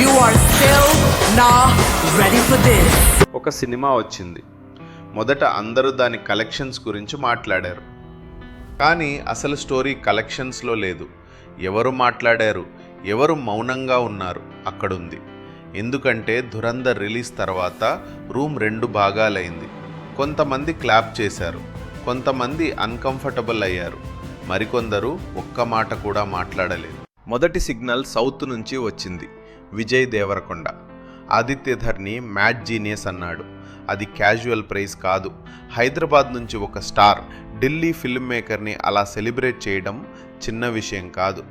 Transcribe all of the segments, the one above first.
You are still not ready for this. ఒక cinema వచ్చింది. మొదట అందరూ దాని కలెక్షన్స్ గురించి మాట్లాడారు. కానీ అసలు స్టోరీ కలెక్షన్స్లో లేదు. ఎవరు మాట్లాడారు, ఎవరు మౌనంగా ఉన్నారు అక్కడుంది. ఎందుకంటే ధురంధర్ రిలీజ్ తర్వాత రూమ్ 2 భాగాలైంది. కొంతమంది క్లాప్ చేశారు, కొంతమంది అన్కంఫర్టబుల్ అయ్యారు, మరికొందరు ఒక్క మాట కూడా మాట్లాడలేదు. మొదటి సిగ్నల్ సౌత్ నుంచి వచ్చింది. విజయ్ దేవరకొండ ఆదిత్యధర్ని మ్యాడ్ జీనియస్ అన్నాడు. అది క్యాజువల్ ప్రైజ్ కాదు. హైదరాబాద్ నుంచి ఒక స్టార్ ఢిల్లీ ఫిల్మ్ మేకర్ని అలా సెలబ్రేట్ చేయడం చిన్న విషయం కాదు.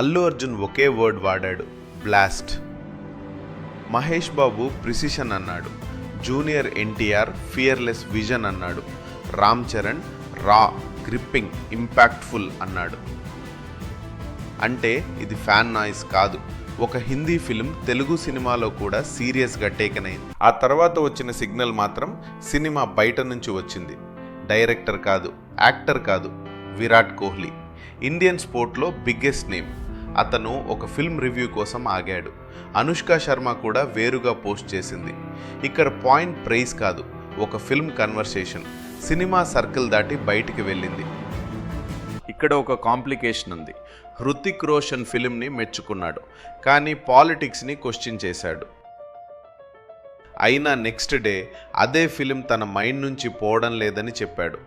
అల్లు అర్జున్ ఒకే వర్డ్ వాడాడు, బ్లాస్ట్. మహేష్ బాబు ప్రిసిషన్ అన్నాడు. జూనియర్ ఎన్టీఆర్ ఫియర్లెస్ విజన్ అన్నాడు. రామ్ చరణ్ రా, గ్రిప్పింగ్, ఇంపాక్ట్ఫుల్ అన్నాడు. అంటే ఇది ఫ్యాన్ నాయిస్ కాదు. ఒక హిందీ ఫిల్మ్ తెలుగు సినిమాలో కూడా సీరియస్గా టేకెన్ అయింది. ఆ తర్వాత వచ్చిన సిగ్నల్ మాత్రం సినిమా బయట నుంచి వచ్చింది. డైరెక్టర్ కాదు, యాక్టర్ కాదు, విరాట్ కోహ్లీ. ఇండియన్ స్పోర్ట్లో బిగ్గెస్ట్ నేమ్. అతను ఒక ఫిల్మ్ రివ్యూ కోసం ఆగాడు. అనుష్క శర్మ కూడా వేరుగా పోస్ట్ చేసింది. ఇక్కడ పాయింట్ ప్రైజ్ కాదు, ఒక ఫిల్మ్ కన్వర్సేషన్ సినిమా సర్కిల్ దాటి బయటికి వెళ్ళింది. ఇక్కడ ఒక కాంప్లికేషన్ ఉంది. హృతిక్ రోషన్ ఫిల్మ్ని మెచ్చుకున్నాడు, కానీ పాలిటిక్స్ని క్వశ్చన్ చేశాడు. అయినా నెక్స్ట్ డే అదే ఫిల్మ్ తన మైండ్ నుంచి పోవడం లేదని చెప్పాడు.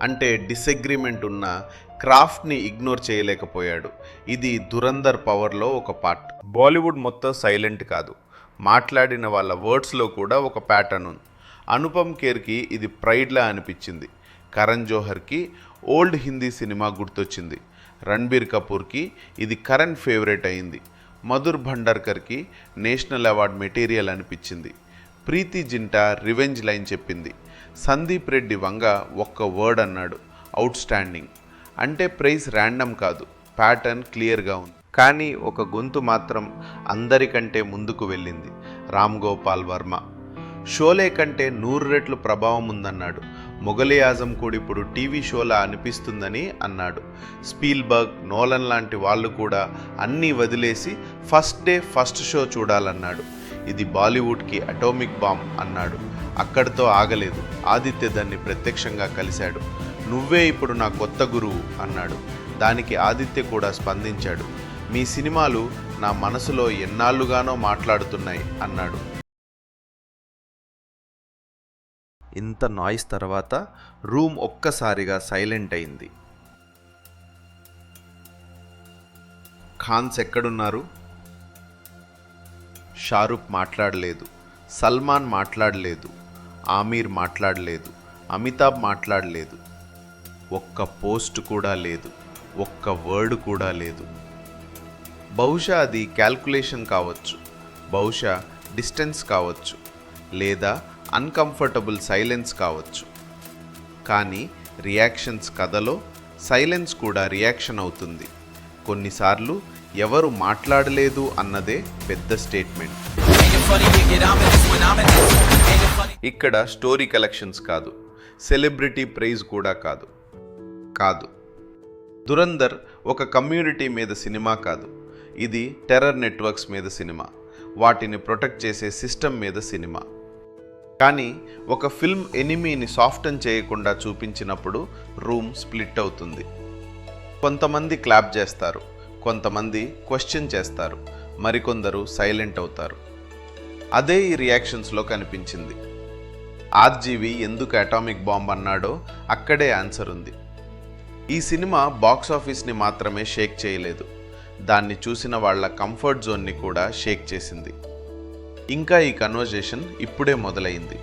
అంటే డిసగ్రిమెంట్ ఉన్న క్రాఫ్ట్ని ఇగ్నోర్ చేయలేకపోయాడు. ఇది ధురంధర్ పవర్లో ఒక పార్ట్. బాలీవుడ్ మొత్తం సైలెంట్ కాదు, మాట్లాడిన వాళ్ళ వర్డ్స్లో కూడా ఒక ప్యాటర్న్ ఉంది. అనుపమ్ ఖేర్కి ఇది ప్రైడ్లా అనిపించింది. కరణ్ జోహర్కి ఓల్డ్ హిందీ సినిమా గుర్తొచ్చింది. రణబీర్ కపూర్కి ఇది కరెంట్ ఫేవరెట్ అయింది. మధుర్ భండార్కర్కి నేషనల్ అవార్డ్ మెటీరియల్ అనిపించింది. ప్రీతి జింటా రివెంజ్ లైన్ చెప్పింది. సందీప్ రెడ్డి వంగ ఒక్క వర్డ్ అన్నాడు, అవుట్ స్టాండింగ్. అంటే ప్రైజ్ ర్యాండమ్ కాదు, ప్యాటర్న్ క్లియర్గా ఉంది. కానీ ఒక గొంతు మాత్రం అందరికంటే ముందుకు వెళ్ళింది. రామ్ గోపాల్ వర్మ షోలే కంటే 100 రెట్లు ప్రభావం ఉందన్నాడు. మొఘలి ఆజం కూడా ఇప్పుడు టీవీ షోలా అనిపిస్తుందని అన్నాడు. స్పీల్బర్గ్, నోలన్ లాంటి వాళ్ళు కూడా అన్నీ వదిలేసి ఫస్ట్ డే ఫస్ట్ షో చూడాలన్నాడు. ఇది బాలీవుడ్కి అటామిక్ బాంబ్ అన్నాడు. అక్కడితో ఆగలేదు. ఆదిత్య దాన్ని ప్రత్యక్షంగా కలిశాడు. నువ్వే ఇప్పుడు నా కొత్త గురువు అన్నాడు. దానికి ఆదిత్య కూడా స్పందించాడు. మీ సినిమాలు నా మనసులో ఎన్నాళ్ళుగానో మాట్లాడుతున్నాయి అన్నాడు. ఇంత నాయిస్ తర్వాత రూమ్ ఒక్కసారిగా సైలెంట్ అయింది. ఖాన్స్ ఎక్కడున్నారు? షారుఖ్ మాట్లాడలేదు, సల్మాన్ మాట్లాడలేదు, ఆమీర్ మాట్లాడలేదు, అమితాబ్ మాట్లాడలేదు. ఒక్క పోస్ట్ కూడా లేదు, ఒక్క వర్డ్ కూడా లేదు. బహుశా అది క్యాల్కులేషన్ కావచ్చు, బహుశా డిస్టెన్స్ కావచ్చు, లేదా అన్కంఫర్టబుల్ సైలెన్స్ కావచ్చు. కానీ రియాక్షన్స్ కథలో సైలెన్స్ కూడా రియాక్షన్ అవుతుంది. కొన్నిసార్లు ఎవరు మాట్లాడలేదు అన్నదే పెద్ద స్టేట్మెంట్. ఇక్కడ స్టోరీ కలెక్షన్స్ కాదు, సెలబ్రిటీ ప్రైజ్ కూడా కాదు. ధురంధర్ ఒక కమ్యూనిటీ మీద సినిమా కాదు, ఇది టెర్రర్ నెట్వర్క్స్ మీద సినిమా, వాటిని ప్రొటెక్ట్ చేసే సిస్టమ్ మీద సినిమా. కానీ ఒక ఫిల్మ్ ఎనిమీని సాఫ్టన్ చేయకుండా చూపించినప్పుడు రూమ్ స్ప్లిట్ అవుతుంది. కొంతమంది క్లాప్ చేస్తారు, కొంతమంది క్వశ్చన్ చేస్తారు, మరికొందరు సైలెంట్ అవుతారు. అదే ఈ రియాక్షన్స్లో కనిపించింది. ఆర్జీవి ఎందుకు అటామిక్ బాంబ్ అన్నాడో అక్కడే ఆన్సర్ ఉంది. ఈ సినిమా బాక్స్ ఆఫీస్ని మాత్రమే షేక్ చేయలేదు, దాన్ని చూసిన వాళ్ళ కంఫర్ట్ జోన్ని కూడా షేక్ చేసింది. ఇంకా ఈ కన్వర్జేషన్ ఇప్పుడే మొదలైంది.